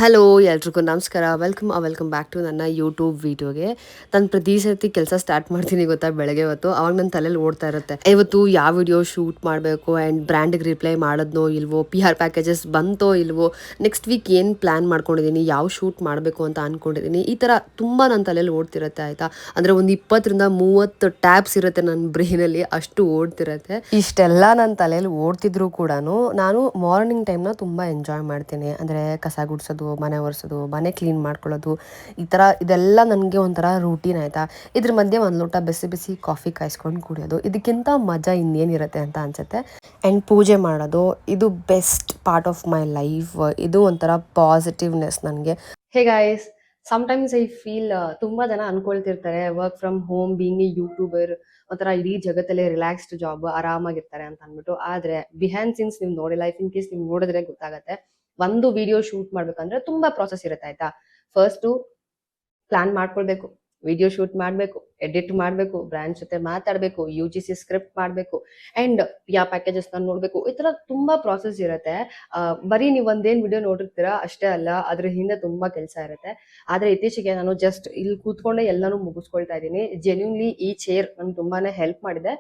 Hello ಎಲ್ರಿಗೂ ನಮಸ್ಕಾರ. Welcome back to ನನ್ನ ಯೂಟ್ಯೂಬ್ ವೀಡಿಯೋಗೆ. ನಾನು ಪ್ರತಿ ಸರ್ತಿ ಕೆಲಸ ಸ್ಟಾರ್ಟ್ ಮಾಡ್ತೀನಿ ಗೊತ್ತಾ ಬೆಳಗ್ಗೆ ಹೊತ್ತು. ಅವಾಗ ನನ್ನ ತಲೆಯಲ್ಲಿ ಓಡ್ತಾ ಇರುತ್ತೆ, ಇವತ್ತು ಯಾವ ವಿಡಿಯೋ ಶೂಟ್ ಮಾಡಬೇಕು ಆ್ಯಂಡ್ ಬ್ರ್ಯಾಂಡ್ಗೆ ರಿಪ್ಲೈ ಮಾಡೋದ್ನೋ ಇಲ್ವೋ, PR ಪ್ಯಾಕೇಜಸ್ ಬಂತೋ ಇಲ್ವೋ, ನೆಕ್ಸ್ಟ್ ವೀಕ್ ಏನು ಪ್ಲ್ಯಾನ್ ಮಾಡ್ಕೊಂಡಿದ್ದೀನಿ, ಯಾವ ಶೂಟ್ ಮಾಡಬೇಕು ಅಂತ ಅಂದ್ಕೊಂಡಿದ್ದೀನಿ. ಈ ಥರ ತುಂಬ ನನ್ನ ತಲೆಯಲ್ಲಿ ಓಡ್ತಿರುತ್ತೆ ಆಯಿತಾ. ಅಂದರೆ ಒಂದು 20-30 ಟ್ಯಾಬ್ಸ್ ಇರುತ್ತೆ ನನ್ನ ಬ್ರೈನಲ್ಲಿ, ಅಷ್ಟು ಓಡ್ತಿರುತ್ತೆ. ಇಷ್ಟೆಲ್ಲ ನನ್ನ ತಲೆಯಲ್ಲಿ ಓಡ್ತಿದ್ರು ಕೂಡ ನಾನು ಮಾರ್ನಿಂಗ್ ಟೈಮ್ನ ತುಂಬ ಎಂಜಾಯ್ ಮಾಡ್ತೀನಿ. ಅಂದರೆ ಕಸ ಗುಡಿಸೋದು, ಮನೆ ಒರೆಸೋದು, ಮನೆ ಕ್ಲೀನ್ ಮಾಡ್ಕೊಳ್ಳೋದು, ಈ ಥರ ಇದೆಲ್ಲ ನನಗೆ ಒಂಥರ ರೂಟೀನ್ ಆಯಿತಾ. ಇದ್ರ ಮಧ್ಯೆ ಒಂದು ಲೋಟ ಬಿಸಿ ಬಿಸಿ ಕಾಫಿ ಕಾಯಿಸ್ಕೊಂಡು ಕುಡಿಯೋದು, ಇದಕ್ಕಿಂತ ಮಜಾ ಇನ್ನೇನಿರುತ್ತೆ ಅಂತ ಅನಿಸುತ್ತೆ. ಆ್ಯಂಡ್ ಪೂಜೆ ಮಾಡೋದು, ಇದು best part of my life. ಇದು ಒಂಥರ ಪಾಸಿಟಿವ್ನೆಸ್ ನನಗೆ. Hey guys, sometimes I feel ತುಂಬ ಜನ ಅನ್ಕೊಳ್ತಿರ್ತಾರೆ work from home, being a YouTuber ಒಂಥರ ಇಡೀ ಜಗತ್ತಲ್ಲೇ ರಿಲ್ಯಾಕ್ಸ್ಡ್ ಜಾಬ್, ಆರಾಮಾಗಿರ್ತಾರೆ ಅಂತ ಅಂದ್ಬಿಟ್ಟು. ಆದರೆ ಬಿಹೈಂಡ್ ಸೀನ್ಸ್ ನೀವು ನೋಡಿ, ಲೈಫ್ ಇನ್ ಕೇಸ್ ನೀವು ನೋಡಿದ್ರೆ ಗೊತ್ತಾಗತ್ತೆ. ಒಂದು ವಿಡಿಯೋ ಶೂಟ್ ಮಾಡ್ಬೇಕಂದ್ರೆ ತುಂಬಾ ಪ್ರಾಸೆಸ್ ಇರುತ್ತೆ ಆಯ್ತಾ. ಫಸ್ಟು ಪ್ಲಾನ್ ಮಾಡ್ಕೊಳ್ಬೇಕು, ವಿಡಿಯೋ ಶೂಟ್ ಮಾಡಬೇಕು, ಎಡಿಟ್ ಮಾಡಬೇಕು, ಬ್ರ್ಯಾಂಡ್ ಜೊತೆ ಮಾತಾಡಬೇಕು, UGC ಸ್ಕ್ರಿಪ್ಟ್ ಮಾಡಬೇಕು, ಆ್ಯಂಡ್ ಯಾವ ಪ್ಯಾಕೇಜಸ್ನ ನೋಡಬೇಕು. ಈ ಥರ ತುಂಬಾ ಪ್ರಾಸೆಸ್ ಇರುತ್ತೆ. ಬರೀ ನೀವು ಒಂದೇನು ವಿಡಿಯೋ ನೋಡಿರ್ತೀರಾ ಅಷ್ಟೇ ಅಲ್ಲ, ಅದ್ರ ಹಿಂದೆ ತುಂಬಾ ಕೆಲಸ ಇರುತ್ತೆ. ಆದರೆ ಇತ್ತೀಚೆಗೆ ನಾನು ಜಸ್ಟ್ ಇಲ್ಲಿ ಕೂತ್ಕೊಂಡೆ ಎಲ್ಲಾನು ಮುಗಿಸ್ಕೊಳ್ತಾ ಇದ್ದೀನಿ. ಜೆನ್ಯೂನ್ಲಿ ಈ ಚೇರ್ ನನ್ಗೆ ತುಂಬಾನೇ ಹೆಲ್ಪ್ ಮಾಡಿದೆ.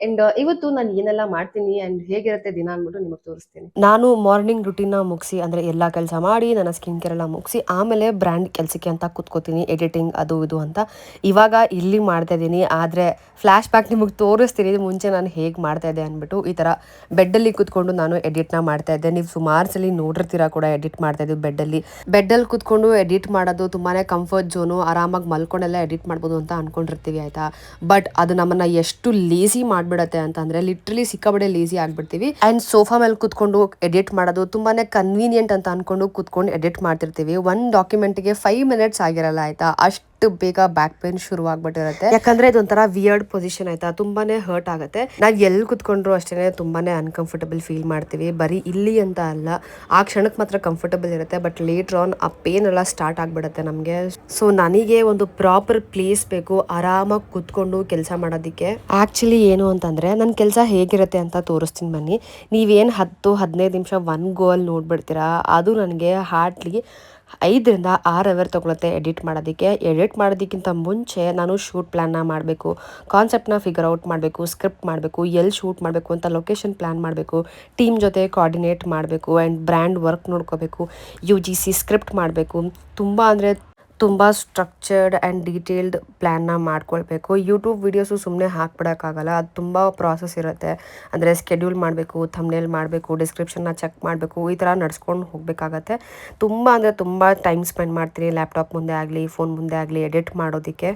ಅಂಡ್ ಇವತ್ತು ನಾನು ಏನೆಲ್ಲ ಮಾಡ್ತೀನಿ ಅಂಡ್ ಹೇಗಿರುತ್ತೆ ದಿನ ಅಂದ್ಬಿಟ್ಟು ನಿಮಗೆ ತೋರಿಸ್ತೀನಿ. ನಾನು ಮಾರ್ನಿಂಗ್ ರುಟೀನ್ನ ಮುಗಿಸಿ, ಅಂದರೆ ಎಲ್ಲ ಕೆಲಸ ಮಾಡಿ ನನ್ನ ಸ್ಕಿನ್ ಕೇರ್ ಎಲ್ಲ ಮುಗಿಸಿ ಆಮೇಲೆ ಬ್ರ್ಯಾಂಡ್ ಕೆಲಸಕ್ಕೆ ಅಂತ ಕೂತ್ಕೋತೀನಿ, ಎಡಿಟಿಂಗ್ ಅದು ಇದು ಅಂತ. ಇವಾಗ ಇಲ್ಲಿ ಮಾಡ್ತಾ ಇದ್ದೀನಿ, ಆದರೆ ಫ್ಲ್ಯಾಶ್ ಬ್ಯಾಕ್ ನಿಮಗೆ ತೋರಿಸ್ತೀನಿ ಮುಂಚೆ ನಾನು ಹೇಗೆ ಮಾಡ್ತಾ ಇದ್ದೆ ಅಂದ್ಬಿಟ್ಟು. ಈ ಥರ ಬೆಡ್ಡಲ್ಲಿ ಕೂತ್ಕೊಂಡು ನಾನು ಎಡಿಟ್ನ ಮಾಡ್ತಾ ಇದ್ದೆ. ನೀವು ಸುಮಾರು ಸಲ ನೋಡಿರ್ತೀರಾ ಕೂಡ, ಎಡಿಟ್ ಮಾಡ್ತಾ ಇದ್ದೀವಿ ಬೆಡ್ಡಲ್ಲಿ ಕೂತ್ಕೊಂಡು ಎಡಿಟ್ ಮಾಡೋದು ತುಂಬಾ ಕಂಫರ್ಟ್ ಝೋನು. ಆರಾಮಾಗಿ ಮಲ್ಕೊಂಡೆಲ್ಲ ಎಡಿಟ್ ಮಾಡ್ಬೋದು ಅಂತ ಅಂದ್ಕೊಂಡಿರ್ತೀವಿ ಆಯಿತಾ. ಬಟ್ ಅದು ನಮ್ಮನ್ನು ಎಷ್ಟು ಲೇಸಿ ಮಾಡಿಬಿಡತ್ತೆ ಅಂತಂದರೆ, ಲಿಟ್ರಲಿ ಸಿಕ್ಕಾಬಡೆ ಲೇಸಿ ಆಗಿಬಿಡ್ತೀವಿ. ಆ್ಯಂಡ್ ಸೋಫಾ ಮೇಲೆ ಕೂತ್ಕೊಂಡು ಎಡಿಟ್ ಮಾಡೋದು ತುಂಬಾ ಕನ್ವೀನಿಯೆಂಟ್ ಅಂತ ಅಂದ್ಕೊಂಡು ಕೂತ್ಕೊಂಡು ಎಡಿಟ್ ಮಾಡ್ತಿರ್ತೀವಿ. ಒಂದು ಡಾಕ್ಯುಮೆಂಟ್ಗೆ 5 ಮಿನಿಟ್ಸ್ ಆಗಿರಲ್ಲ ಆಯಿತಾ. ಅಷ್ಟು ಬೇಗ ಬ್ಯಾಕ್ ಪೇನ್ ಶುರು ಆಗ್ಬಿಟ್ಟಿರುತ್ತೆ. ಯಾಕಂದ್ರೆ ಇದೊಂಥರ ವಿಯರ್ಡ್ ಪೊಸಿಷನ್ ಆಯ್ತಾ, ತುಂಬಾನೇ ಹರ್ಟ್ ಆಗುತ್ತೆ. ನಾವ್ ಎಲ್ಲಿ ಕುತ್ಕೊಂಡ್ರು ಅಷ್ಟೇ ತುಂಬಾನೇ ಅನ್ಕಂಫರ್ಟಬಲ್ ಫೀಲ್ ಮಾಡ್ತೀವಿ. ಬರೀ ಇಲ್ಲಿ ಅಂತ ಅಲ್ಲ, ಆ ಕ್ಷಣಕ್ಕೆ ಮಾತ್ರ ಕಂಫರ್ಟಬಲ್ ಇರುತ್ತೆ, ಬಟ್ ಲೇಟರ್ ಆನ್ ಆ ಪೇನ್ ಎಲ್ಲ ಸ್ಟಾರ್ಟ್ ಆಗ್ಬಿಡುತ್ತೆ ನಮಗೆ. ಸೊ ನನಗೆ ಒಂದು ಪ್ರಾಪರ್ ಪ್ಲೇಸ್ ಬೇಕು ಆರಾಮಾಗಿ ಕುತ್ಕೊಂಡು ಕೆಲಸ ಮಾಡೋದಕ್ಕೆ. ಆಕ್ಚುಲಿ ಏನು ಅಂತಂದ್ರೆ, ನನ್ನ ಕೆಲಸ ಹೇಗಿರುತ್ತೆ ಅಂತ ತೋರಿಸ್ತೀನಿ ಬನ್ನಿ. ನೀವೇನು 10-15 ನಿಮಿಷ ಒನ್ ಗೋಲ್ ನೋಡ್ಬಿಡ್ತೀರಾ, ಅದು ನನಗೆ ಹಾರ್ಡ್ಲಿ 5-6 ಅವರ್ ತೊಗೊಳುತ್ತೆ ಎಡಿಟ್ ಮಾಡೋದಕ್ಕೆ. ಎಡಿಟ್ ಮಾಡೋದಕ್ಕಿಂತ ಮುಂಚೆ ನಾನು ಶೂಟ್ ಪ್ಲ್ಯಾನ್ನ ಮಾಡಬೇಕು, ಕಾನ್ಸೆಪ್ಟ್ನ ಫಿಗರ್ ಔಟ್ ಮಾಡಬೇಕು, ಸ್ಕ್ರಿಪ್ಟ್ ಮಾಡಬೇಕು, ಎಲ್ಲಿ ಶೂಟ್ ಮಾಡಬೇಕು ಅಂತ ಲೊಕೇಶನ್ ಪ್ಲ್ಯಾನ್ ಮಾಡಬೇಕು, ಟೀಮ್ ಜೊತೆ ಕೋಆರ್ಡಿನೇಟ್ ಮಾಡಬೇಕು, ಆ್ಯಂಡ್ ಬ್ರ್ಯಾಂಡ್ ವರ್ಕ್ ನೋಡ್ಕೋಬೇಕು, UGC ಸ್ಕ್ರಿಪ್ಟ್ ಮಾಡಬೇಕು. ತುಂಬ ಸ್ಟ್ರಕ್ಚರ್ಡ್ ಆ್ಯಂಡ್ ಡೀಟೇಲ್ಡ್ ಪ್ಲ್ಯಾನ್ನ ಮಾಡ್ಕೊಳ್ಬೇಕು. ಯೂಟ್ಯೂಬ್ ವೀಡಿಯೋಸು ಸುಮ್ಮನೆ ಹಾಕ್ಬಿಡೋಕ್ಕಾಗಲ್ಲ, ಅದು ತುಂಬ ಪ್ರಾಸೆಸ್ ಇರುತ್ತೆ. ಅಂದರೆ ಸ್ಕೆಡ್ಯೂಲ್ ಮಾಡಬೇಕು, ಥಂಬ್ನೇಲ್ ಮಾಡಬೇಕು, ಡಿಸ್ಕ್ರಿಪ್ಷನ್ನ ಚೆಕ್ ಮಾಡಬೇಕು, ಈ ಥರ ನಡ್ಸ್ಕೊಂಡು ಹೋಗಬೇಕಾಗತ್ತೆ. ತುಂಬ ಟೈಮ್ ಸ್ಪೆಂಡ್ ಮಾಡ್ತೀನಿ ಲ್ಯಾಪ್ಟಾಪ್ ಮುಂದೆ ಆಗಲಿ, ಫೋನ್ ಮುಂದೆ ಆಗಲಿ ಎಡಿಟ್ ಮಾಡೋದಕ್ಕೆ.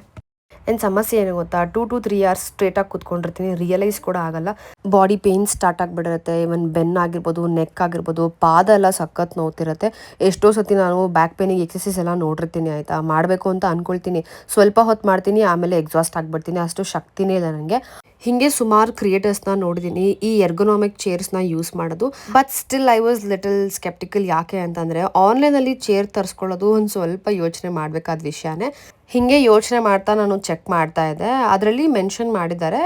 ಏನು ಸಮಸ್ಯೆ ಏನು ಗೊತ್ತಾ, 2 to 3 hours ಸ್ಟ್ರೇಟಾಗಿ ಕೂತ್ಕೊಂಡಿರ್ತೀನಿ, ರಿಯಲೈಸ್ ಕೂಡ ಆಗಲ್ಲ. ಬಾಡಿ ಪೇನ್ ಸ್ಟಾರ್ಟ್ ಆಗಿಬಿಡಿರುತ್ತೆ. ಇವನ್ ಬೆನ್ ಆಗಿರ್ಬೋದು, ನೆಕ್ ಆಗಿರ್ಬೋದು, ಪಾದ ಎಲ್ಲ ಸಖತ್ ನೋವ್ತಿರುತ್ತೆ. ಎಷ್ಟೋ ಸತಿ ನಾನು ಬ್ಯಾಕ್ ಪೇನಿಗೆ ಎಕ್ಸಸೈಸ್ ಎಲ್ಲ ನೋಡಿರ್ತೀನಿ ಆಯಿತಾ. ಮಾಡಬೇಕು ಅಂತ ಅಂದ್ಕೊಳ್ತೀನಿ, ಸ್ವಲ್ಪ ಹೊತ್ತು ಮಾಡ್ತೀನಿ, ಆಮೇಲೆ ಎಕ್ಸಾಸ್ಟ್ ಆಗಿಬಿಡ್ತೀನಿ, ಅಷ್ಟು ಶಕ್ತಿನೇ ಇಲ್ಲ ನನಗೆ. ಹಿಂಗೆ ಸುಮಾರು ಕ್ರಿಯೇಟರ್ಸ್ನ ನೋಡಿದ್ದೀನಿ ಈ ಎರ್ಗೊನಾಮಿಕ್ ಚೇರ್ಸ್ನ ಯೂಸ್ ಮಾಡೋದು. But still I was little sceptical. ಯಾಕೆ ಅಂತಂದರೆ, ಆನ್ಲೈನಲ್ಲಿ ಚೇರ್ ತರಿಸ್ಕೊಳ್ಳೋದು ಒಂದು ಸ್ವಲ್ಪ ಯೋಚನೆ ಮಾಡಬೇಕಾದ ವಿಷಯನೇ. ಹಿಂಗೆ ಯೋಚನೆ ಮಾಡ್ತಾ ನಾನು ಚೆಕ್ ಮಾಡ್ತಾ ಇದ್ದೆ, ಅದರಲ್ಲಿ ಮೆನ್ಷನ್ ಮಾಡಿದ್ದಾರೆ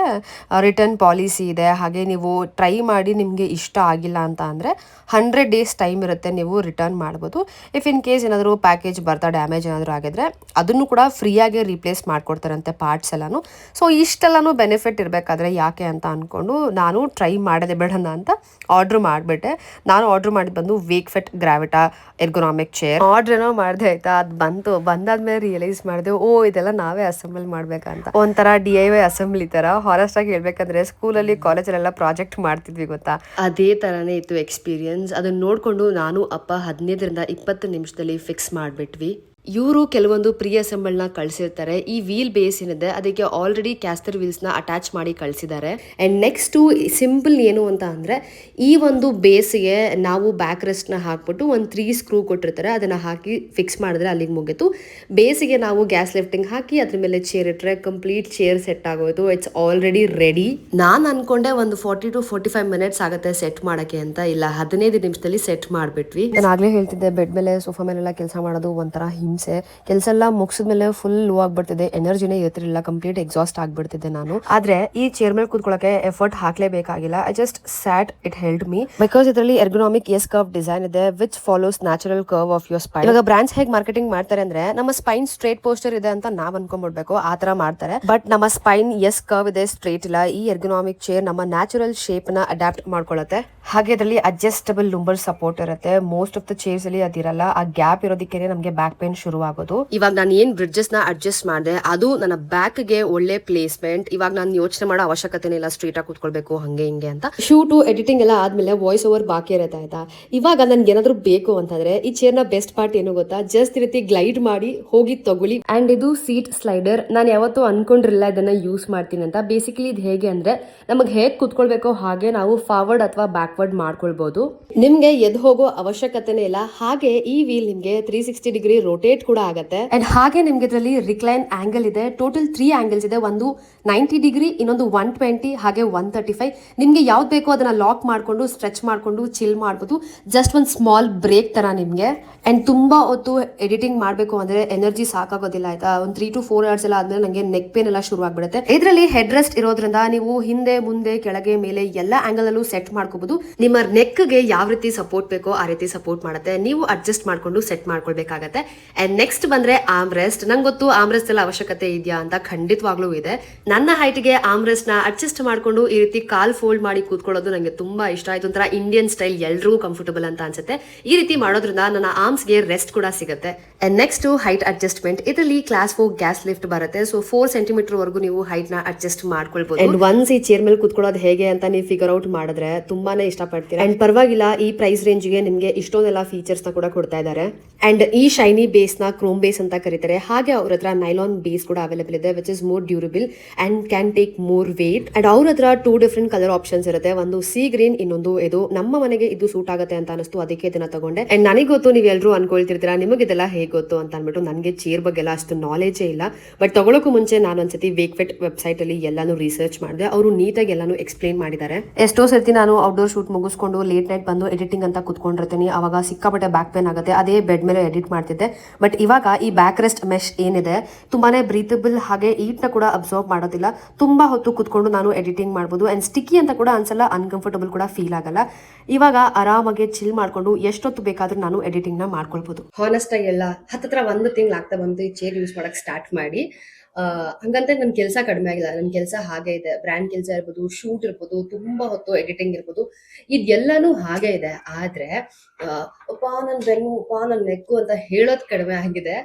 ರಿಟರ್ನ್ ಪಾಲಿಸಿ ಇದೆ. ಹಾಗೆ ನೀವು ಟ್ರೈ ಮಾಡಿ ನಿಮಗೆ ಇಷ್ಟ ಆಗಿಲ್ಲ ಅಂತ ಅಂದರೆ 100 days ಟೈಮ್ ಇರುತ್ತೆ, ನೀವು ರಿಟರ್ನ್ ಮಾಡ್ಬೋದು. ಇಫ್ ಇನ್ ಕೇಸ್ ಏನಾದರೂ ಪ್ಯಾಕೇಜ್ ಬರ್ತಾ ಡ್ಯಾಮೇಜ್ ಏನಾದರೂ ಆಗಿದ್ರೆ ಅದನ್ನು ಕೂಡ ಫ್ರೀಯಾಗಿ ರೀಪ್ಲೇಸ್ ಮಾಡ್ಕೊಡ್ತಾರಂತೆ ಪಾರ್ಟ್ಸ್ ಎಲ್ಲನೂ. ಸೊ ಇಷ್ಟೆಲ್ಲನೂ ಬೆನಿಫಿಟ್ ಇರಬೇಕಾದ್ರೆ ಯಾಕೆ ಅಂತ ಅಂದ್ಕೊಂಡು ನಾನು ಟ್ರೈ ಮಾಡೋದೇ ಬೇಡಣ ಅಂತ ಆರ್ಡ್ರ್ ಮಾಡಿಬಿಟ್ಟೆ. ನಾನು ಆರ್ಡ್ರ್ ಮಾಡಿದ್ದು ಬಂದು ವೇಕ್ಫಿಟ್ ಗ್ರಾವಿಟಾ ಎರ್ಗೊನಾಮಿಕ್ ಚೇರ್. ಆರ್ಡ್ರ್ ಏನೋ ಮಾಡಿದೆ ಆಯಿತಾ. ಅದು ಬಂದಾದ್ಮೇಲೆ ರಿಯಲೈಸ್ ಮಾಡಿದೆ, ಇದೆಲ್ಲ ನಾವೇ ಅಸೆಂಬಲ್ ಮಾಡ್ಬೇಕಂತ. ಒಂಥರ DIY ಅಸೆಂಬ್ಲಿ ತರ. ಹಾನೆಸ್ಟ್ ಆಗಿ ಹೇಳ್ಬೇಕಂದ್ರೆ, ಸ್ಕೂಲಲ್ಲಿ ಕಾಲೇಜಲ್ಲೆಲ್ಲ ಪ್ರಾಜೆಕ್ಟ್ ಮಾಡ್ತಿದ್ವಿ ಗೊತ್ತಾ, ಅದೇ ತರನೇ ಇತ್ತು ಎಕ್ಸ್ಪೀರಿಯನ್ಸ್. ಅದನ್ನ ನೋಡ್ಕೊಂಡು ನಾನು ಅಪ್ಪ 15-20 ನಿಮಿಷದಲ್ಲಿ ಫಿಕ್ಸ್ ಮಾಡಿಬಿಟ್ವಿ. ಇವರು ಕೆಲವೊಂದು ಪ್ರೀ ಅಸೆಂಬಲ್ನ ಕಳಿಸಿರ್ತಾರೆ. ಈ ವೀಲ್ ಬೇಸ್ ಏನಿದೆ ಅದಕ್ಕೆ ಆಲ್ರೆಡಿ ಕ್ಯಾಸ್ಟರ್ ವೀಲ್ಸ್ನ ಅಟ್ಯಾಚ್ ಮಾಡಿ ಕಳಿಸಿದ್ದಾರೆ. ಆ್ಯಂಡ್ ನೆಕ್ಸ್ಟು ಸಿಂಪಲ್ ಏನು ಅಂತ ಅಂದರೆ, ಈ ಒಂದು ಬೇಸ್ಗೆ ನಾವು ಬ್ಯಾಕ್ ರೆಸ್ಟ್ನ ಹಾಕ್ಬಿಟ್ಟು ಒಂದು 3 ಸ್ಕ್ರೂ ಕೊಟ್ಟಿರ್ತಾರೆ, ಅದನ್ನು ಹಾಕಿ ಫಿಕ್ಸ್ ಮಾಡಿದ್ರೆ ಅಲ್ಲಿಗೆ ಮುಗಿತು. ಬೇಸಿಗೆ ನಾವು ಗ್ಯಾಸ್ ಲಿಫ್ಟಿಂಗ್ ಹಾಕಿ ಅದ್ರ ಮೇಲೆ ಚೇರ್ ಇಟ್ಟರೆ ಕಂಪ್ಲೀಟ್ ಚೇರ್ ಸೆಟ್ ಆಗೋಯ್ತು. It's already ready. ನಾನು ಅನ್ಕೊಂಡೆ ಒಂದು 40 to 45 ಮಿನಿಟ್ಸ್ ಆಗುತ್ತೆ ಸೆಟ್ ಮಾಡೋಕ್ಕೆ ಅಂತ. ಇಲ್ಲ, 15 ನಿಮಿಷದಲ್ಲಿ ಸೆಟ್ ಮಾಡಿಬಿಟ್ವಿ. ನಾನು ಆಗಲೇ ಹೇಳ್ತಿದ್ದೆ, ಬೆಡ್ ಮೇಲೆ ಸೋಫಾ ಮೇಲೆಲ್ಲ ಕೆಲಸ ಮಾಡೋದು ಒಂಥರ ಹಿಂಸೆ. ಕೆಲಸ ಎಲ್ಲ ಮುಗಿಸಿದ್ಮೇಲೆ ಫುಲ್ ಲೋ ಆಗ್ಬಿಡ್ತಿದೆ, ಎನರ್ಜಿನೇ ಇರ್ತಿರ್ಲಿಲ್ಲ, ಕಂಪ್ಲೀಟ್ ಎಕ್ಸಾಸ್ಟ್ ಆಗ್ಬಿಡ್ತಿದ್ದೆ ನಾನು. ಆದ್ರೆ ಈ ಚೇರ್ ಮೇಲೆ ಕೂತ್ಕೊಳ್ಳೋಕೆ ಎಫರ್ಟ್ ಹಾಕ್ಲೇಬೇಕಾಗಿಲ್ಲ. I just sat, it held me because ಇದರಲ್ಲಿ ಎರ್ಗೊನಾಮಿಕ್ ಎಸ್ ಕರ್ವ್ ಡಿಸೈನ್ ಇದೆ which follows natural curve of your spine. ಇವಾಗ ಬ್ರಾಂಡ್ಸ್ ಹೇಗೆ ಮಾರ್ಕೆಟಿಂಗ್ ಮಾಡ್ತಾರೆ ಅಂದ್ರೆ ನಮ್ಮ ಸ್ಪೈನ್ ಸ್ಟ್ರೇಟ್ ಪೋಸ್ಟರ್ ಇದೆ ಅಂತ ನಾವ್ ಅನ್ಕೊಂಡ್ಬಿಡ್ಬೇಕು, ಆ ತರ ಮಾಡ್ತಾರೆ. ಬಟ್ ನಮ್ಮ ಸ್ಪೈನ್ ಎಸ್ ಕರ್ವ್ ಇದೆ, ಸ್ಟ್ರೇಟ್ ಇಲ್ಲ. ಈ ಎರ್ಗೊನಾಮಿಕ್ ಚೇರ್ ನಮ್ಮ ನ್ಯಾಚುರಲ್ ಶೇಪ್ ನ ಅಡಾಪ್ಟ್ ಮಾಡ್ಕೊಳ್ಳುತ್ತೆ. ಹಾಗೆ ಇದರಲ್ಲಿ ಅಡ್ಜಸ್ಟಬಲ್ ಲುಂಬರ್ ಸಪೋರ್ಟ್ ಇರುತ್ತೆ. ಮೋಸ್ಟ್ ಆಫ್ ದ ಚೇರ್ಸ್ ಅಲ್ಲಿ ಅದಿರಲ್ಲ. ಆ ಗ್ಯಾಪ್ ಇರೋದಕ್ಕೆ ನಮಗೆ ಬ್ಯಾಕ್ ಪೇನ್ ಶುರು ಆಗೋದು. ಇವಾಗ ನಾನು ಏನ್ ಬ್ರಿಡ್ಜಸ್ ನ ಅಡ್ಜಸ್ಟ್ ಮಾಡಿದೆ ಅದು ನನ್ನ ಬ್ಯಾಕ್ ಗೆ ಒಳ್ಳೆ ಪ್ಲೇಸ್ಮೆಂಟ್. ಇವಾಗ ನಾನು ಯೋಚನೆ ಮಾಡೋ ಅವಶ್ಯಕತೆ ಇಲ್ಲ ಸ್ಟ್ರೇಟ್ ಆಗಿ ಕೂತ್ಕೊಳ್ಬೇಕು ಹಂಗೆ ಹಿಂಗೆ ಅಂತ. ಶೂಟು ಎಡಿಟಿಂಗ್ ಎಲ್ಲ ಆದ್ಮೇಲೆ ವಾಯ್ಸ್ ಓವರ್ ಬಾಕಿ ಇರುತ್ತೆ ಆಯ್ತಾ. ಇವಾಗ ನನ್ಗೆ ಏನಾದ್ರು ಬೇಕು ಅಂತಂದ್ರೆ ಈ ಚೇರ್ ನ ಬೆಸ್ಟ್ ಪಾರ್ಟ್ ಏನು ಗೊತ್ತಾ, ಜಸ್ಟ್ ಈ ರೀತಿ ಗ್ಲೈಡ್ ಮಾಡಿ ಹೋಗಿ ತಗೊಳ್ಳಿ. ಅಂಡ್ ಇದು ಸೀಟ್ ಸ್ಲೈಡರ್. ನಾನು ಯಾವತ್ತೂ ಅನ್ಕೊಂಡಿರಲಿಲ್ಲ ಇದನ್ನ ಯೂಸ್ ಮಾಡ್ತೀನಿ ಅಂತ. ಬೇಸಿಕಲಿ ಇದು ಹೇಗೆ ಅಂದ್ರೆ ನಮಗೆ ಹೇಗೆ ಕೂತ್ಕೊಳ್ಬೇಕೋ ಹಾಗೆ ನಾವು ಫಾರ್ವರ್ಡ್ ಅಥವಾ ಬ್ಯಾಕ್ವರ್ಡ್ ಮಾಡ್ಕೊಳ್ಬಹುದು. ನಿಮ್ಗೆ ಎದ್ದು ಹೋಗೋ ಅವಶ್ಯಕತೆನೇ ಇಲ್ಲ. ಹಾಗೆ ಈ ವೀಲ್ ನಿಮ್ಗೆ 360 ಡಿಗ್ರಿ ರೋಟೇಟ್ ಕೂಡ ಆಗುತ್ತೆ. ಅಂಡ್ ಹಾಗೆ ನಿಮ್ಗೆ ಇದರಲ್ಲಿ ರಿಕ್ಲೈನ್ ಆಂಗಲ್ ಇದೆ. ಟೋಟಲ್ 3 ಆಂಗಲ್ಸ್ ಇದೆ. ಒಂದು 90 ಡಿಗ್ರಿ, ಇನ್ನೊಂದು 120 ಹಾಗೆ 135. ನಿಮ್ಗೆ ಯಾವ್ದು ಬೇಕೋ ಅದನ್ನ ಲಾಕ್ ಮಾಡ್ಕೊಂಡು ಸ್ಟ್ರೆಚ್ ಮಾಡ್ಕೊಂಡು ಚಿಲ್ ಮಾಡ್ಬೋದು. ಜಸ್ಟ್ ಒಂದು ಸ್ಮಾಲ್ ಬ್ರೇಕ್ ತರ ನಿಮ್ಗೆ. ಅಂಡ್ ತುಂಬಾ ಹೊತ್ತು ಎಡಿಟಿಂಗ್ ಮಾಡ್ಬೇಕು ಅಂದ್ರೆ ಎನರ್ಜಿ ಸಾಕಾಗೋದಿಲ್ಲ ಆಯ್ತಾ. ಒಂದು 3 to 4 hours ಎಲ್ಲ ಆದ್ಮೇಲೆ ನಂಗೆ ನೆಕ್ ಪೇನ್ ಎಲ್ಲ ಶುರು ಆಗ್ಬಿಡುತ್ತೆ. ಇದರಲ್ಲಿ ಹೆಡ್ ರೆಸ್ಟ್ ಇರೋದ್ರಿಂದ ನೀವು ಹಿಂದೆ ಮುಂದೆ ಕೆಳಗೆ ಮೇಲೆ ಎಲ್ಲ ಆಂಗಲ್ ಅಲ್ಲೂ ಸೆಟ್ ಮಾಡ್ಕೋಬಹುದು. ನಿಮ್ಮ ನೆಕ್ ಗೆ ಯಾವ ರೀತಿ ಸಪೋರ್ಟ್ ಬೇಕೋ ಆ ರೀತಿ ಸಪೋರ್ಟ್ ಮಾಡುತ್ತೆ. ನೀವು ಅಡ್ಜಸ್ಟ್ ಮಾಡ್ಕೊಂಡು ಸೆಟ್ ಮಾಡ್ಕೊಳ್ಬೇಕಾಗತ್ತೆ. ಅಂಡ್ ನೆಕ್ಸ್ಟ್ ಬಂದ್ರೆ ಆರ್ಮ್ ರೆಸ್ಟ್. ನಂಗೆ ಗೊತ್ತು ಆರ್ಮ್ ರೆಸ್ಟ್ ಎಲ್ಲ ಅವಶ್ಯಕತೆ ಇದೆಯಾ ಅಂತ, ಖಂಡಿತವಾಗ್ಲೂ ಇದೆ. ನನ್ನ ಹೈಟ್ ಗೆ ಆರ್ಮ್ ರೆಸ್ಟ್ ನ ಅಡ್ಜಸ್ಟ್ ಮಾಡ್ಕೊಂಡು ಈ ರೀತಿ ಕಾಲ್ ಫೋಲ್ಡ್ ಮಾಡಿ ಕೂತ್ಕೊಳ್ಳೋದು ನಂಗೆ ತುಂಬಾ ಇಷ್ಟ ಆಯ್ತು. ಒಂಥರ ಇಂಡಿಯನ್ ಸ್ಟೈಲ್, ಎಲ್ರಿಗೂ ಕಂಫರ್ಟಬಲ್ ಅಂತ ಅನ್ಸುತ್ತೆ. ಈ ರೀತಿ ಮಾಡೋದ್ರಿಂದ ನನ್ನ ಆರ್ಮ್ಸ್ ಗೆ ರೆಸ್ಟ್ ಕೂಡ ಸಿಗುತ್ತೆ. And next height adjustment. ಇದರಲ್ಲಿ ಕ್ಲಾಸ್ 4 ಗ್ಯಾಸ್ ಲಿಫ್ಟ್ ಬರುತ್ತೆ. ಸೊ 4 ಸೆಂಟಿಮೀಟರ್ ವರೆಗೂ ನೀವು ಹೈಟ್ ನ ಅಡ್ಜಸ್ಟ್ ಮಾಡ್ಕೊಳ್ಬಹುದು. ಅಂಡ್ ಒನ್ಸ್ ಈ ಚೇರ್ ಮೇಲೆ ಕೂತ್ಕೊಳ್ಳೋದು ಹೇಗೆ ಅಂತ ನೀವು ಫಿಗರ್ ಔಟ್ ಮಾಡಿದ್ರೆ ತುಂಬಾನೇ ಇಷ್ಟಪಡ್ತೀರಾ. ಅಂಡ್ ಪರವಾಗಿಲ್ಲ, ಈ ಪ್ರೈಸ್ ರೇಂಜ್ ಗೆ ನಿಮ್ಗೆ ಇಷ್ಟೊಂದೆಲ್ಲ ಫೀಚರ್ಸ್ ನ ಕೂಡ ಕೊಡ್ತಾ ಇದ್ದಾರೆ. ಅಂಡ್ ಈ ಶೈನಿ ಬೇಸ್ ನ ಕ್ರೋಮ್ ಬೇಸ್ ಅಂತ ಕರೀತಾರೆ. ಹಾಗೆ ಅವ್ರ ಹತ್ರ ನೈಲಾನ್ ಬೇಸ್ ಕೂಡ ಅವೈಲೇಬಲ್ ಇದೆ which is more durable and can take more weight. And ಅವ್ರ ಹತ್ರ 2 ಡಿಫರೆಂಟ್ ಕಲರ್ ಆಪ್ಷನ್ಸ್ ಇರುತ್ತೆ. ಒಂದು ಸಿ ಗ್ರೀನ್, ಇನ್ನೊಂದು ಇದು. ನಮ್ಮ ಮನೆಗೆ ಇದು ಸೂಟ್ ಆಗುತ್ತೆ ಅಂತ ಅನಿಸ್ತು, ಅದಕ್ಕೆ ಇದನ್ನ ತಗೊಂಡೆ. ಅಂಡ್ ನನಗೆ ಗೊತ್ತು ನೀವು ಎಲ್ಲರೂ ಅನ್ಕೊಳ್ತಿರ್ತೀರಾ ನಿಮಗೆ ಇದೆಲ್ಲ ಹೇಗೆ ಗೊತ್ತು ಅಂತ ಅನ್ಬಿಟ್ಟು. ನನಗೆ ಚೇರ್ ಬಗ್ಗೆ ಎಲ್ಲ ಅಷ್ಟು ನಾಲೆಜೇ ಇಲ್ಲ. ಬಟ್ ತಗೊಳಕ್ಕೂ ಮುಂಚೆ ನಾನು ಒಂದ್ಸತಿ ವೇಕ್ಫಿಟ್ ವೆಬ್ಸೈಟ್ ಅಲ್ಲಿ ಎಲ್ಲಾನು ರಿಸರ್ಚ್ ಮಾಡಿದೆ. ಅವರು ನೀಟಾಗಿ ಎಲ್ಲಾನು ಎಕ್ಸ್ಪ್ಲೈನ್ ಮಾಡಿದ್ದಾರೆ. ಎಷ್ಟೋ ಸರ್ತಿ ನಾನು ಔಟ್ಡೋರ್ ಶೂಟ್ ಮುಗಿಸ್ಕೊಂಡು ಲೇಟ್ ನೈಟ್ ಬಂದು ಎಡಿಟಿಂಗ್ ಅಂತ ಕುತ್ಕೊಂಡಿರ್ತೀನಿ. ಅವಾಗ ಸಿಕ್ಕಾಪಟ್ಟೆ ಬ್ಯಾಕ್ ಪೇನ್ ಆಗುತ್ತೆ. ಅದೇ ಬೆಡ್ ಮೇಲೆ ಎಡಿಟ್ ಮಾಡ್ತಿದ್ದೆ. ಬಟ್ ಇವಾಗ ಈ ಬ್ಯಾಕ್ ರೆಸ್ಟ್ ಮೆಶ್ ಏನಿದೆ ತುಂಬಾನೇ ಬ್ರೀತಬಲ್, ಹಾಗೆ ಈಟ್ ನ ಕೂಡ ಅಬ್ಸರ್ವ್ ಮಾಡೋದಿಲ್ಲ. ತುಂಬಾ ಹೊತ್ತು ಕುತ್ಕೊಂಡು ನಾನು ಎಡಿಟಿಂಗ್ ಮಾಡ್ಬೋದು. ಅಂಡ್ ಸ್ಟಿಕ್ಕಿ ಅಂತ ಕೂಡ ಅನ್ಸಲ್ಲ, ಅನ್ಕಂಫರ್ಟಬಲ್ ಕೂಡ ಫೀಲ್ ಆಗಲ್ಲ. ಇವಾಗ ಆರಾಮಾಗಿ ಚಿಲ್ ಮಾಡ್ಕೊಂಡು ಎಷ್ಟೊತ್ತು ಬೇಕಾದ್ರೂ ನಾನು ಎಡಿಟಿಂಗ್ ನ ಮಾಡ್ಕೊಳ್ಬಹುದು. ಹಾನೆಸ್ಟ್ ಆಗಿ ಎಲ್ಲ ಹತ್ತತ್ರ 1 ತಿಂಗಳು ಆಗ್ತಾ ಬಂತು ಈ ಚೇರ್ ಯೂಸ್ ಮಾಡಕ್ ಸ್ಟಾರ್ಟ್ ಮಾಡಿ. ಹಂಗಂತ ನನ್ನ ಕೆಲಸ ಕಡಿಮೆ ಆಗಿಲ್ಲ. ನನ್ನ ಕೆಲಸ ಹಾಗೆ ಇದೆ. ಬ್ರ್ಯಾಂಡ್ ಕೆಲಸ ಇರ್ಬೋದು, ಶೂಟ್ ಇರ್ಬೋದು, ತುಂಬಾ ಹೊತ್ತು ಎಡಿಟಿಂಗ್ ಇರ್ಬೋದು, ಇದೆಲ್ಲಾನು ಹಾಗೆ ಇದೆ. ಆದ್ರೆ ಅಪ್ಪ ನನ್ನ ಬೆನ್ನು, ಅಪ್ಪ ನನ್ನ ನೆಕ್ಕು ಅಂತ ಹೇಳೋದ್ ಕಡಿಮೆ ಆಗಿದೆ.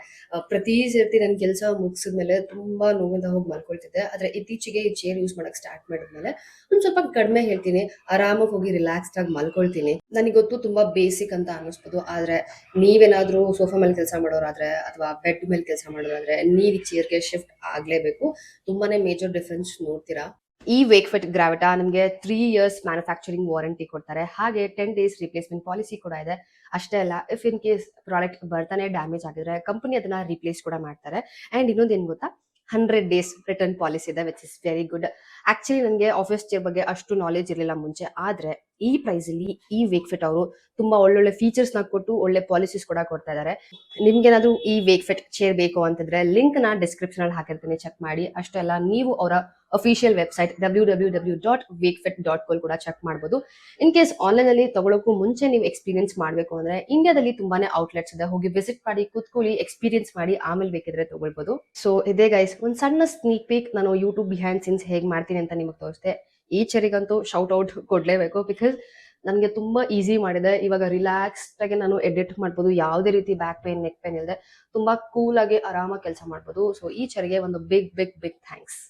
ಪ್ರತಿ ಸರ್ತಿ ನನ್ನ ಕೆಲಸ ಮುಗಿಸಿದ್ಮೇಲೆ ತುಂಬಾ ನೋವಿಂದ ಹೋಗಿ ಮಲ್ಕೊಳ್ತಿದ್ದೆ. ಆದ್ರೆ ಇತ್ತೀಚೆಗೆ ಈ ಚೇರ್ ಯೂಸ್ ಮಾಡಕ್ ಸ್ಟಾರ್ಟ್ ಮಾಡಿದ್ಮೇಲೆ ಒಂದ್ ಸ್ವಲ್ಪ ಕಡಿಮೆ ಹೇಳ್ತೀನಿ, ಆರಾಮಾಗಿ ಹೋಗಿ ರಿಲ್ಯಾಕ್ಸ್ಡ್ ಆಗಿ ಮಲ್ಕೊಳ್ತೀನಿ. ನನಗೆ ಗೊತ್ತು ತುಂಬಾ ಬೇಸಿಕ್ ಅಂತ ಅನ್ನಿಸ್ಬೋದು. ಆದ್ರೆ ನೀವೇನಾದ್ರೂ ಸೋಫಾ ಮೇಲೆ ಕೆಲಸ ಮಾಡೋರಾದ್ರೆ ಅಥವಾ ಬೆಡ್ ಮೇಲೆ ಕೆಲಸ ಮಾಡೋರಾದ್ರೆ ನೀವು ಚೇರ್ಗೆ ಶಿಫ್ಟ್ ಆಗ್ಲೇಬೇಕು. ತುಂಬಾನೇ ಮೇಜರ್ ಡಿಫರೆನ್ಸ್ ನೋಡ್ತೀರಾ. ಈ ವೇಕ್ಫಿಟ್ ಗ್ರಾವಿಟಾ ನಿಮಗೆ 3 years ಮ್ಯಾನುಫ್ಯಾಕ್ಚರಿಂಗ್ ವಾರಂಟಿ ಕೊಡ್ತಾರೆ. ಹಾಗೆ 10 days ರಿಪ್ಲೇಸ್ಮೆಂಟ್ ಪಾಲಿಸಿ ಕೂಡ ಇದೆ. ಅಷ್ಟೇ ಅಲ್ಲ, ಇಫ್ ಇನ್ ಕೇಸ್ ಪ್ರಾಡಕ್ಟ್ ಬರ್ತಾನೆ ಡ್ಯಾಮೇಜ್ ಆಗಿದ್ರೆ ಕಂಪನಿ ಅದನ್ನ ರಿಪ್ಲೇಸ್ ಕೂಡ ಮಾಡ್ತಾರೆ. ಅಂಡ್ ಇನ್ನೊಂದು ಏನ್ ಗೊತ್ತಾ, 100 days ರಿಟರ್ನ್ ಪಾಲಿಸಿ ಇದೆ which is very good. Actually ನನಗೆ ಆಫೀಸ್ ಚೇರ್ ಬಗ್ಗೆ ಅಷ್ಟು ನಾಲೆಜ್ ಇರಲಿಲ್ಲ ಮುಂಚೆ. ಆದ್ರೆ ಈ ಪ್ರೈಸ್ ಅಲ್ಲಿ ಈ ವೇಕ್ಫಿಟ್ ಅವರು ತುಂಬಾ ಒಳ್ಳೊಳ್ಳೆ ಫೀಚರ್ಸ್ ನ ಕೊಟ್ಟು ಒಳ್ಳೆ ಪಾಲಿಸೀಸ್ ಕೂಡ ಕೊಡ್ತಾ ಇದ್ದಾರೆ. ನಿಮ್ಗೇನಾದ್ರೂ ಈ ವೇಕ್ಫಿಟ್ ಚೇರ್ ಬೇಕು ಅಂತಂದ್ರೆ ಲಿಂಕ್ ನ ಡಿಸ್ಕ್ರಿಪ್ಷನ್ ಅಲ್ಲಿ ಹಾಕಿರ್ತೀನಿ, ಚೆಕ್ ಮಾಡಿ. ಅಷ್ಟೇ ಅಲ್ಲ, ನೀವು ಅವರ ಅಫಿಷಿಯಲ್ ವೆಬ್ಸೈಟ್ www.wakefit.com ಕೂಡ ಚೆಕ್ ಮಾಡಬಹುದು. ಇನ್ ಕೇಸ್ ಆನ್ಲೈನ್ ಅಲ್ಲಿ ತಗೊಳ್ಳೋಕ್ಕೂ ಮುಂಚೆ ನೀವು ಎಕ್ಸ್ಪೀರಿಯನ್ಸ್ ಮಾಡಬೇಕು ಅಂದ್ರೆ ಇಂಡಿಯಾದಲ್ಲಿ ತುಂಬಾನೇ ಔಟ್ಲೆಟ್ಸ್ ಇದೆ. ಹೋಗಿ ವಿಸಿಟ್ ಮಾಡಿ, ಕೂತ್ಕೊಳ್ಳಿ, ಎಕ್ಸ್ಪೀರಿಯನ್ಸ್ ಮಾಡಿ, ಆಮೇಲೆ ಬೇಕಿದ್ರೆ ತಗೊಳ್ಬಹುದು. ಸೊ ಇದೇ ಗೈಸ್, ಒಂದು ಸಣ್ಣ ಸ್ನೀಕ್ ಪೀಕ್ ನಾನು ಯೂಟ್ಯೂಬ್ ಬಿಹೈಂಡ್ ಸೀನ್ಸ್ ಹೇಗೆ ಮಾಡ್ತೀನಿ ಅಂತ ನಿಮಗೆ ತೋರಿಸ್ದೆ. ಈ ಚೇರಿಗಂತೂ ಶೌಟ್ ಔಟ್ ಕೊಡ್ಲೇಬೇಕು, ಬಿಕಾಸ್ ನನಗೆ ತುಂಬಾ ಈಸಿ ಮಾಡಿದೆ. ಇವಾಗ ರಿಲ್ಯಾಕ್ಸ್ಡ್ ಆಗಿ ನಾನು ಎಡಿಟ್ ಮಾಡ್ಬೋದು. ಯಾವುದೇ ರೀತಿ ಬ್ಯಾಕ್ ಪೇನ್, ನೆಕ್ ಪೇನ್ ಇಲ್ಲದೆ ತುಂಬಾ ಕೂಲ್ ಆಗಿ ಆರಾಮಾಗಿ ಕೆಲಸ ಮಾಡ್ಬೋದು. ಸೊ ಈ ಚೇರಿಗೆ ಒಂದು ಬಿಗ್ ಥ್ಯಾಂಕ್ಸ್.